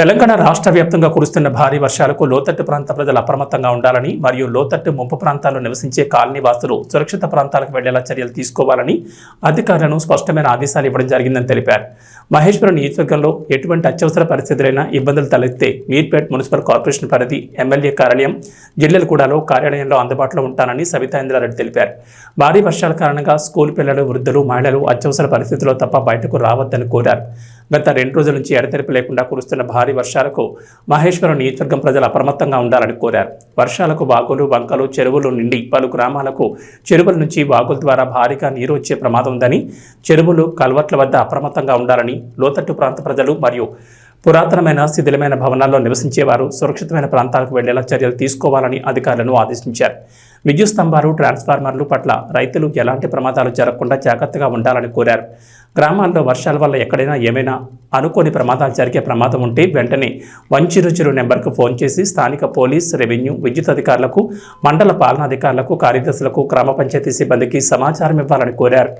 తెలంగాణ రాష్ట్ర వ్యాప్తంగా కురుస్తున్న భారీ వర్షాలకు లోతట్టు ప్రాంత ప్రజలు అప్రమత్తంగా ఉండాలని మరియు లోతట్టు ముంపు ప్రాంతాల్లో నివసించే కాలనీ వాసులు సురక్షిత ప్రాంతాలకు వెళ్లేలా చర్యలు తీసుకోవాలని అధికారులను స్పష్టమైన ఆదేశాలు ఇవ్వడం జరిగిందని తెలిపారు. మహేశ్వరం నియోజకవర్గంలో ఎటువంటి అత్యవసర పరిస్థితులైనా ఇబ్బందులు తలెత్తే మీర్పేట్ మున్సిపల్ కార్పొరేషన్ పరిధి ఎమ్మెల్యే కార్యాలయం జిల్లెలగూడలో కార్యాలయంలో అందుబాటులో ఉంటానని సవితా ఇంద్రారెడ్డి తెలిపారు. భారీ వర్షాల కారణంగా స్కూల్ పిల్లలు, వృద్ధులు, మహిళలు అత్యవసర పరిస్థితుల్లో తప్ప బయటకు రావద్దని కోరారు. గత 2 రోజుల నుంచి ఎడతెరిపి లేకుండా కురుస్తున్న భారీ వర్షాలకు మహేశ్వరం నియోజకవర్గం ప్రజలు అప్రమత్తంగా ఉండాలని కోరారు. వర్షాలకు వాగులు, వంకలు, చెరువులు నిండి పలు గ్రామాలకు చెరువుల నుంచి వాగుల ద్వారా భారీగా నీరు వచ్చే ప్రమాదం ఉందని, చెరువులు, కల్వర్ట్ల వద్ద అప్రమత్తంగా ఉండాలని, లోతట్టు ప్రాంత ప్రజలు మరియు పురాతనమైన శిథిలమైన భవనాల్లో నివసించేవారు సురక్షితమైన ప్రాంతాలకు వెళ్లేలా చర్యలు తీసుకోవాలని అధికారులను ఆదేశించారు. విద్యుత్ స్తంభాలు, ట్రాన్స్ఫార్మర్లు పట్ల రైతులు ఎలాంటి ప్రమాదాలు జరగకుండా జాగ్రత్తగా ఉండాలని కోరారు. గ్రామాల్లో వర్షాల వల్ల ఎక్కడైనా ఏమైనా అనుకోని ప్రమాదాలు జరిగే ప్రమాదం ఉంటే వెంటనే 100 నెంబర్కు ఫోన్ చేసి స్థానిక పోలీస్, రెవెన్యూ, విద్యుత్ అధికారులకు, మండల పాలనాధికారులకు, కార్యదర్శులకు, గ్రామ పంచాయతీ సిబ్బందికి సమాచారం ఇవ్వాలని కోరారు.